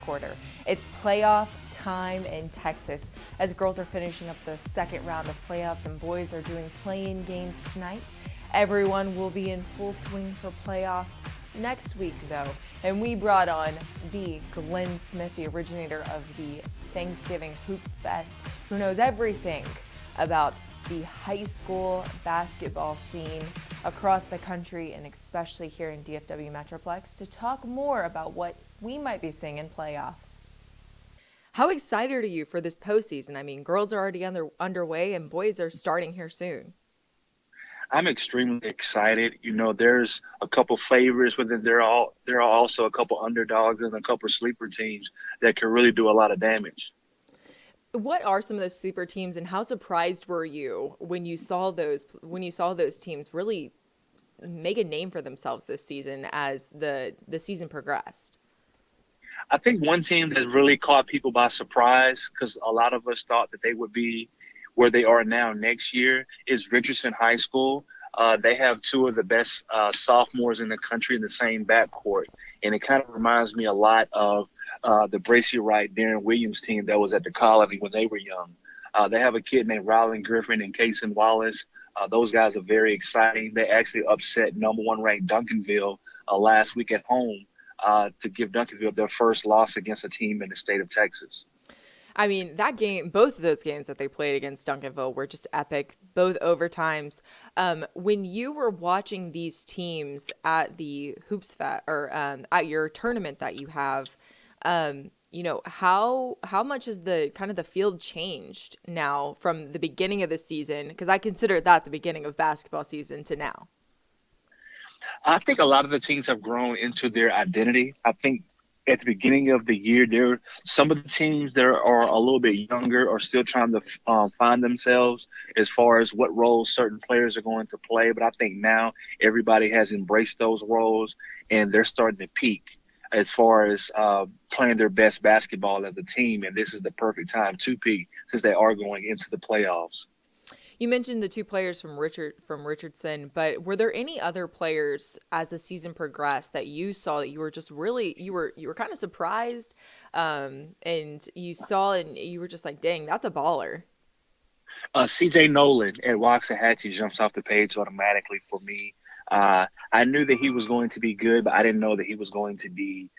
quarter. It's playoff time in Texas as girls are finishing up the second round of playoffs and boys are doing play-in games tonight. Everyone will be in full swing for playoffs next week, though. And we brought on the Glen Smith, the originator of the Thanksgiving Hoops Fest, who knows everything about the high school basketball scene across the country and especially here in DFW Metroplex to talk more about what we might be seeing in playoffs. How excited are you for this postseason? I mean, girls are already underway and boys are starting here soon. I'm extremely excited. There's a couple favorites, but then there are also a couple underdogs and a couple sleeper teams that can really do a lot of damage. What are some of those sleeper teams, and how surprised were you when you saw those teams really make a name for themselves this season as the season progressed? I think one team that really caught people by surprise, because a lot of us thought that they would be where they are now next year, is Richardson High School. They have two of the best sophomores in the country in the same backcourt, and it kind of reminds me a lot of the Bracy Wright, Darren Williams team that was at the Colony when they were young. They have a kid named Rylan Griffin and Kason Wallace. Those guys are very exciting. They actually upset number one ranked Duncanville last week at home to give Duncanville their first loss against a team in the state of Texas. I mean, that game, both of those games that they played against Duncanville were just epic, both overtimes. When you were watching these teams at the Hoops Fest or at your tournament that you have, how much has the kind of the field changed now from the beginning of the season? Because I consider that the beginning of basketball season to now. I think a lot of the teams have grown into their identity. I think at the beginning of the year, some of the teams that are a little bit younger are still trying to find themselves as far as what roles certain players are going to play. But I think now everybody has embraced those roles and they're starting to peak as far as playing their best basketball as a team. And this is the perfect time to peak since they are going into the playoffs. You mentioned the two players from Richardson, but were there any other players as the season progressed that you saw that you were just really you were kind of surprised, and you saw and you were just like, dang, that's a baller. CJ Nolan at Waxahachie jumps off the page automatically for me. I knew that he was going to be good, but I didn't know that he was going to be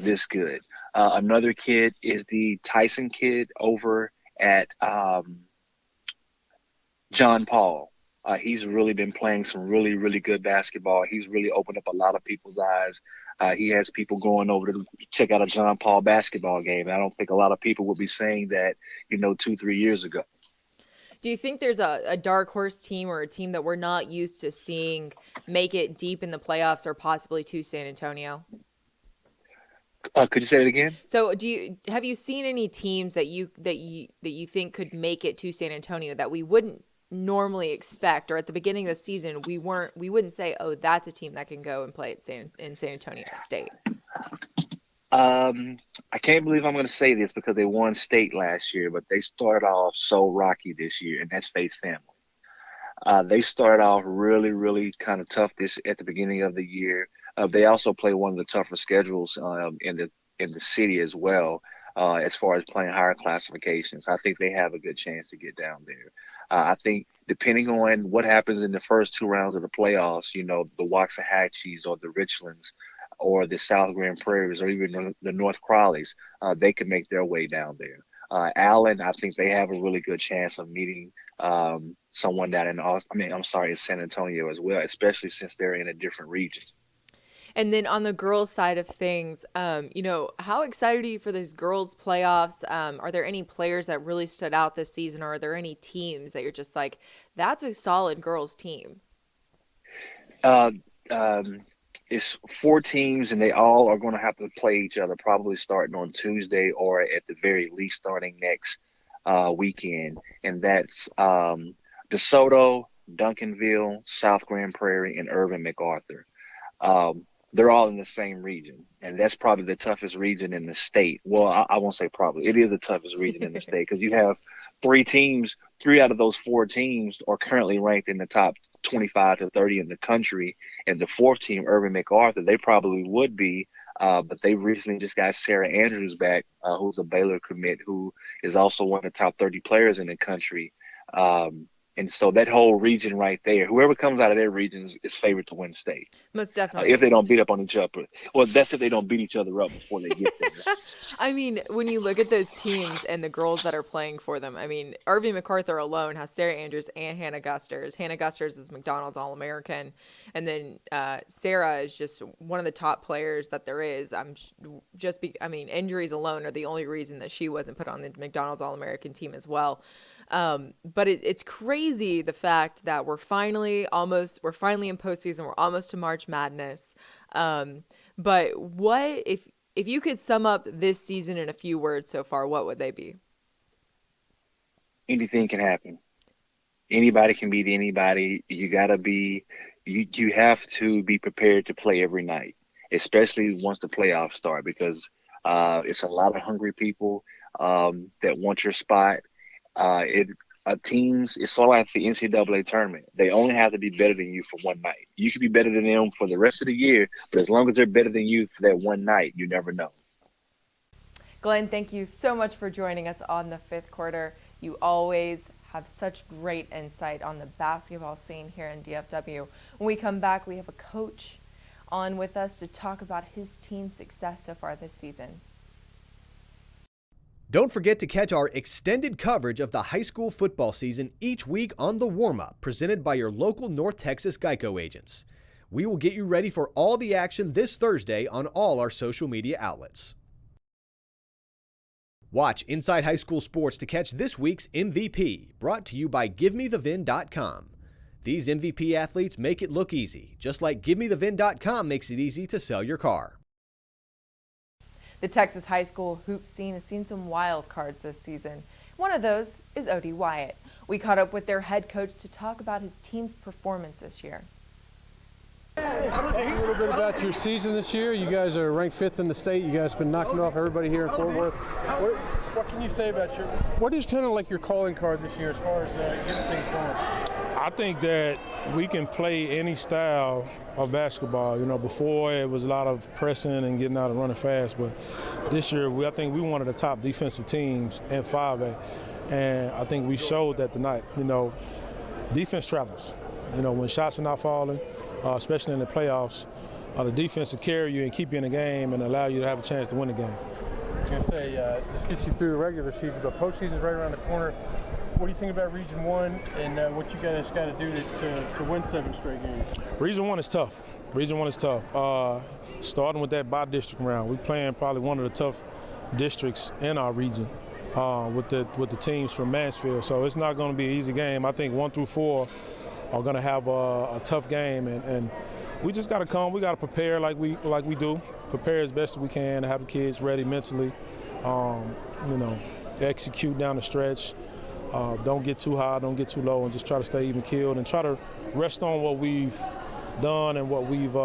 this good. Another kid is the Tyson kid over at John Paul. He's really been playing some really, really good basketball. He's really opened up a lot of people's eyes. He has people going over to check out a John Paul basketball game. And I don't think a lot of people would be saying that, 2, 3 years ago. Do you think there's a dark horse team or a team that we're not used to seeing make it deep in the playoffs or possibly to San Antonio? Could you say it again? So have you seen any teams that you think could make it to San Antonio that we wouldn't normally expect, or at the beginning of the season we wouldn't say, oh, that's a team that can go and play at San Antonio State? I can't believe I'm going to say this because they won state last year, but they started off so rocky this year, and that's Faith Family. They started off really, really kind of tough this at the beginning of the year. They also play one of the tougher schedules in the city as well, as far as playing higher classifications. I think they have a good chance to get down there. I think depending on what happens in the first two rounds of the playoffs, the Waxahachie's or the Richlands or the South Grand Prairies or even the North Crawleys, they can make their way down there. Allen, I think they have a really good chance of meeting someone down in San Antonio as well, especially since they're in a different region. And then on the girls' side of things, how excited are you for these girls' playoffs? Are there any players that really stood out this season, or are there any teams that you're just like, that's a solid girls' team? Uh, um, it's four teams, and they all are going to have to play each other probably starting on Tuesday or at the very least starting next weekend. And that's DeSoto, Duncanville, South Grand Prairie, and Irvin MacArthur. Um, they're all in the same region, and that's probably the toughest region in the state. Well, I won't say probably. It is the toughest region in the state because you have three teams. Three out of those four teams are currently ranked in the top 25 to 30 in the country, and the fourth team, Irvin MacArthur, they probably would be But they recently just got Sarah Andrews back, who's a Baylor commit, who is also one of the top 30 players in the country. And so that whole region right there, whoever comes out of their region is favored to win state. Most If definitely. they don't beat up on each other. Well, that's if they don't beat each other up before they get there. I mean, when you look at those teams and the girls that are playing for them, I mean, RV MacArthur alone has Sarah Andrews and Hannah Gusters. Hannah Gusters is McDonald's All-American. And then Sarah is just one of the top players that there is. Injuries alone are the only reason that she wasn't put on the McDonald's All-American team as well. But it's crazy the fact that we're finally in postseason. We're almost to March Madness. But what if you could sum up this season in a few words so far, what would they be? Anything can happen. Anybody can beat anybody. You have to be prepared to play every night, especially once the playoffs start, because it's a lot of hungry people that want your spot. Teams, it's sort of like the NCAA tournament. They only have to be better than you for one night. You could be better than them for the rest of the year, but as long as they're better than you for that one night, you never know. Glenn, thank you so much for joining us on the fifth quarter. You always have such great insight on the basketball scene here in DFW. When we come back, we have a coach on with us to talk about his team's success so far this season. Don't forget to catch our extended coverage of the high school football season each week on The Warm-Up, presented by your local North Texas Geico agents. We will get you ready for all the action this Thursday on all our social media outlets. Watch Inside High School Sports to catch this week's MVP, brought to you by GiveMeTheVin.com. These MVP athletes make it look easy, just like GiveMeTheVin.com makes it easy to sell your car. The Texas high school hoop scene has seen some wild cards this season. One of those is OD Wyatt. We caught up with their head coach to talk about his team's performance this year. A little bit about your season this year. You guys are ranked 5th in the state. You guys have been knocking off everybody here in Fort Worth. What can you say about what is kind of like your calling card this year as far as getting things going? I think that we can play any style of basketball. You know, before it was a lot of pressing and getting out and running fast, but this year I think we one of the top defensive teams in 5A, and I think we showed that tonight. You know, defense travels. You know, when shots are not falling, especially in the playoffs, the defense will carry you and keep you in the game and allow you to have a chance to win the game. I was going to say, this gets you through the regular season, but postseason is right around the corner. What do you think about Region 1 and what you guys got to do to win 7 straight games? Region 1 is tough. Region 1 is tough. Starting with that by-district round, we're playing probably one of the tough districts in our region with the teams from Mansfield. So it's not going to be an easy game. I think 1 through 4 are going to have a tough game, and we just got to come. We got to prepare like we do. Prepare as best as we can to have the kids ready mentally. You know, execute down the stretch. Don't get too high, don't get too low, and just try to stay even keeled and try to rest on what we've done and what we've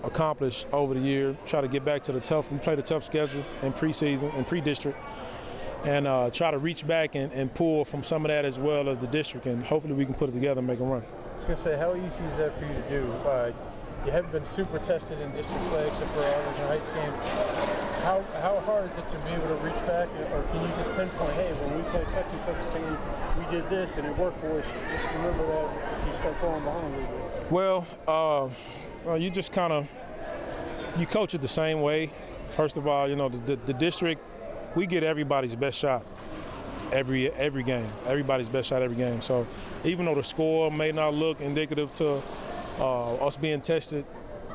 accomplished over the year. Try to get back to we play the tough schedule in preseason and pre-district, and try to reach back and pull from some of that as well as the district, and hopefully we can put it together and make a run. I was going to say, how easy is that for you to do? You haven't been super tested in district play except for Arlington Heights games. How hard is it to be able to reach back, or can you just pinpoint, hey, when we played such and such a team, we did this and it worked for us? Just remember that if you start falling behind a little bit. Well, you just you coach it the same way. First of all, you know, the district, we get everybody's best shot every game. Everybody's best shot every game. So even though the score may not look indicative to us being tested,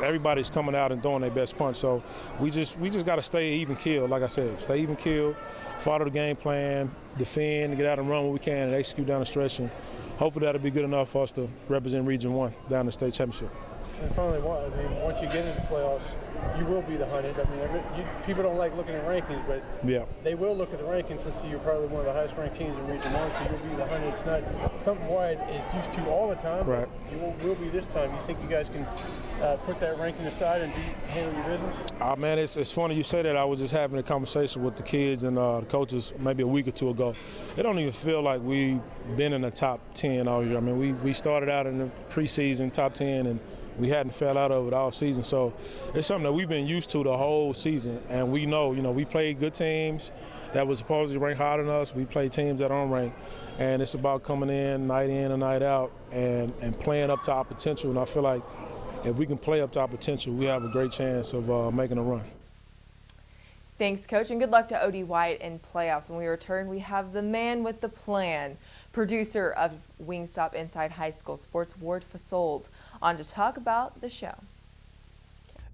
everybody's coming out and throwing their best punch. So we just got to stay even keeled. Like I said, stay even keeled, follow the game plan, defend, get out and run when we can, and execute down the stretch. And hopefully that'll be good enough for us to represent Region 1 down the state championship. And finally, once you get into the playoffs, you will be the hunted. People don't like looking at rankings, but yeah, they will look at the rankings since you're probably one of the highest ranked teams in Region 1, so you'll be the hunted. It's not something Wyatt is used to all the time, right? You will be this time. You think you guys can put that ranking aside and handle your business? Man, it's funny you say that. I was just having a conversation with the kids and the coaches maybe a week or two ago. It don't even feel like we've been in the top 10 all year. I mean, we started out in the preseason top 10, and we hadn't fell out of it all season. So it's something that we've been used to the whole season, and we know, we played good teams that was supposedly ranked higher than us. We played teams that aren't ranked, and it's about coming in and night out and playing up to our potential. And I feel like if we can play up to our potential, we have a great chance of making a run. Thanks, Coach, and good luck to OD Wyatt in playoffs. When we return, we have the man with the plan, producer of Wingstop Inside High School Sports, Ward Fasold, on to talk about the show.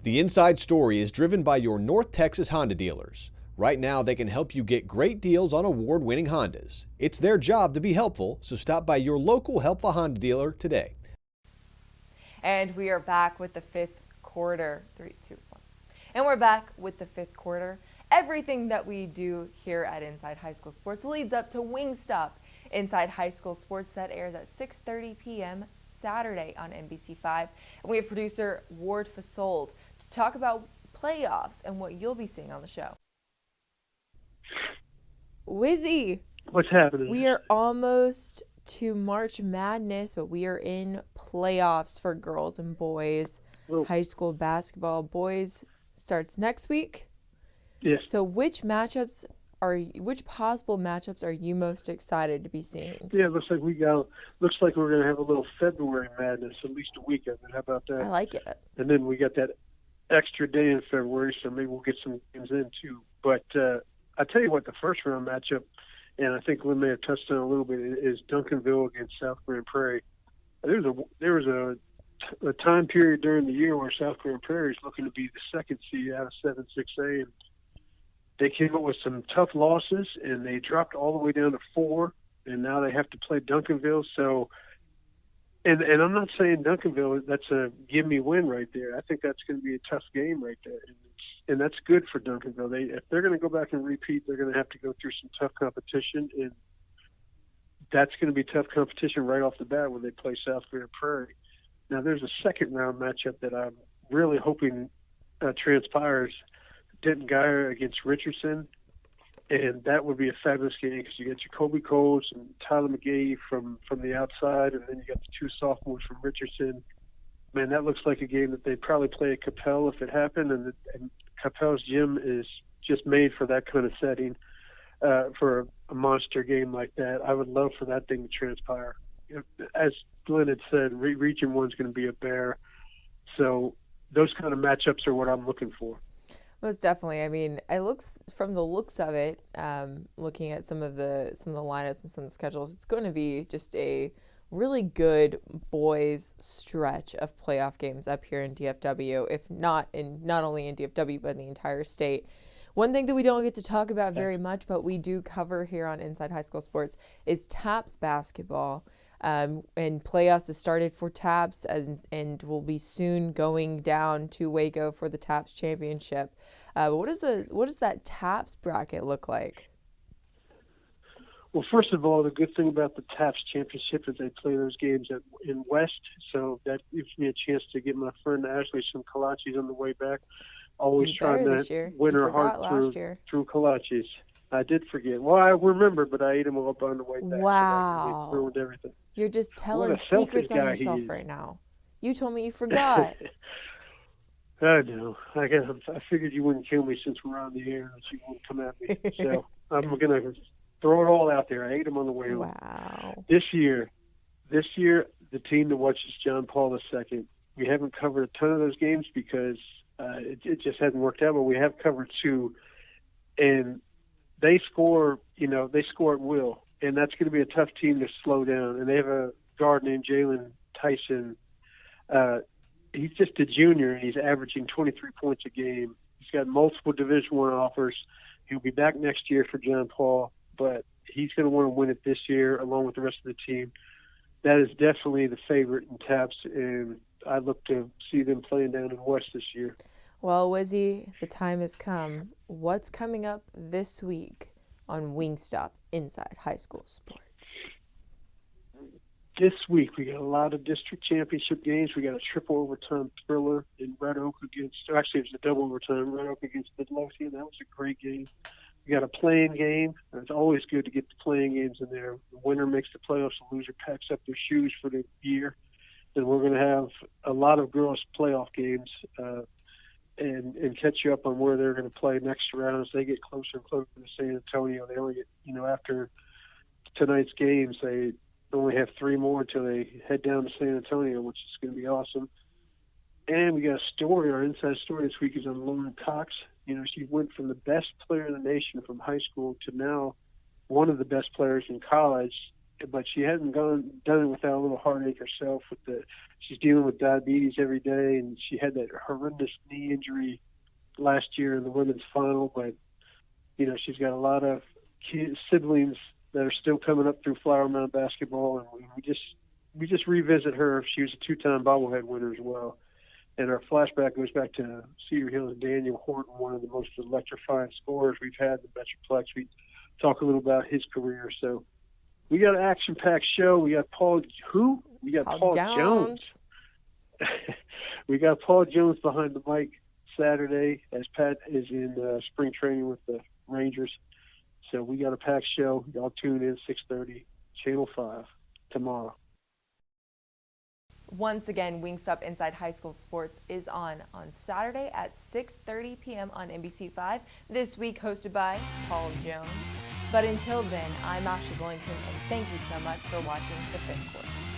The Inside Story is driven by your North Texas Honda dealers. Right now, they can help you get great deals on award-winning Hondas. It's their job to be helpful, so stop by your local helpful Honda dealer today. And we are back with the fifth quarter. 3, 2, 1. And we're back with the fifth quarter. Everything that we do here at Inside High School Sports leads up to Wingstop Inside High School Sports that airs at 6:30 p.m. Saturday on NBC5. And we have producer Ward Fasold to talk about playoffs and what you'll be seeing on the show. Wizzy, what's happening? We are almost to March Madness, but we are in playoffs for girls and boys. High school basketball. Boys starts next week. Yes. So which possible matchups are you most excited to be seeing? Yeah, looks like we're gonna have a little February madness, at least a week of it. How about that? I like it. And then we got that extra day in February, so maybe we'll get some games in too. But I tell you what, the first round matchup, and I think Lynn may have touched on it a little bit, is Duncanville against South Grand Prairie. There was a time period during the year where South Grand Prairie is looking to be the second seed out of 7-6A, and they came up with some tough losses, and they dropped all the way down to 4, and now they have to play Duncanville. So, and I'm not saying Duncanville, that's a give-me win right there. I think that's going to be a tough game right there, and that's good for Duncanville. If they're going to go back and repeat, they're going to have to go through some tough competition, and that's going to be tough competition right off the bat when they play South Grand Prairie. Now, there's a second-round matchup that I'm really hoping transpires. Denton Geyer against Richardson, and that would be a fabulous game because you got Jacoby Coles and Tyler McGee from the outside, and then you got the 2 sophomores from Richardson. Man, that looks like a game that they'd probably play at Capel if it happened, and Capel's gym is just made for that kind of setting, for a monster game like that. I would love for that thing to transpire. As Glenn had said, Region 1 is going to be a bear, so those kind of matchups are what I'm looking for. Most definitely. I mean, from the looks of it, looking at some of the lineups and some of the schedules, it's going to be just a really good boys stretch of playoff games up here in DFW, if not only in DFW but in the entire state. One thing that we don't get to talk about very much, but we do cover here on Inside High School Sports, is TAPS basketball. And playoffs has started for TAPS and will be soon going down to Waco for the TAPS championship. What does that TAPS bracket look like? Well, first of all, the good thing about the TAPS championship is they play those games in West, so that gives me a chance to get my friend Ashley some kolaches on the way back. Always trying to win her heart through kolaches. I did forget. Well, I remember, but I ate them all up on the way back. Wow. So ruined everything. You're just telling secrets on yourself right now. You told me you forgot. I know. I figured you wouldn't kill me since we're on the air and you wouldn't come at me. So I'm going to throw it all out there. I ate them on the way home. Wow. This year, the team to watch is John Paul II. We haven't covered a ton of those games because it just hasn't worked out, but we have covered 2. And they score at will, and that's going to be a tough team to slow down. And they have a guard named Jalen Tyson. He's just a junior, and he's averaging 23 points a game. He's got multiple Division I offers. He'll be back next year for John Paul, but he's going to want to win it this year along with the rest of the team. That is definitely the favorite in TAPS, and I look to see them playing down in West this year. Well, Wizzy, the time has come. What's coming up this week on Wingstop Inside High School Sports? This week we got a lot of district championship games. We got a triple overtime thriller in Red Oak it was a double overtime, Red Oak against Midlothian. That was a great game. We got a playing game. It's always good to get the playing games in there. The winner makes the playoffs. The loser packs up their shoes for the year. and we're going to have a lot of girls playoff games and catch you up on where they're going to play next round as they get closer and closer to San Antonio. They only get, after tonight's games, they only have 3 more until they head down to San Antonio, which is going to be awesome. And we got a story. Our inside story this week is on Lauren Cox. She went from the best player in the nation from high school to now one of the best players in college, but she hasn't done it without a little heartache herself. She's dealing with diabetes every day, and she had that horrendous knee injury last year in the women's final. But she's got a lot of siblings that are still coming up through Flower Mound basketball, and we just revisit her. She was a 2-time bobblehead winner as well. And our flashback goes back to Cedar Hills' Daniel Horton, one of the most electrifying scorers we've had in the Metroplex. We talk a little about his career. So we got an action-packed show. We got Paul Jones. We got Paul Jones behind the mic Saturday as Pat is in spring training with the Rangers. So we got a packed show. Y'all tune in 6:30, Channel 5 tomorrow. Once again, Wingstop Inside High School Sports is on Saturday at 6:30 p.m. on NBC5, this week hosted by Paul Jones. But until then, I'm Asha Billington, and thank you so much for watching the Fifth Quarter.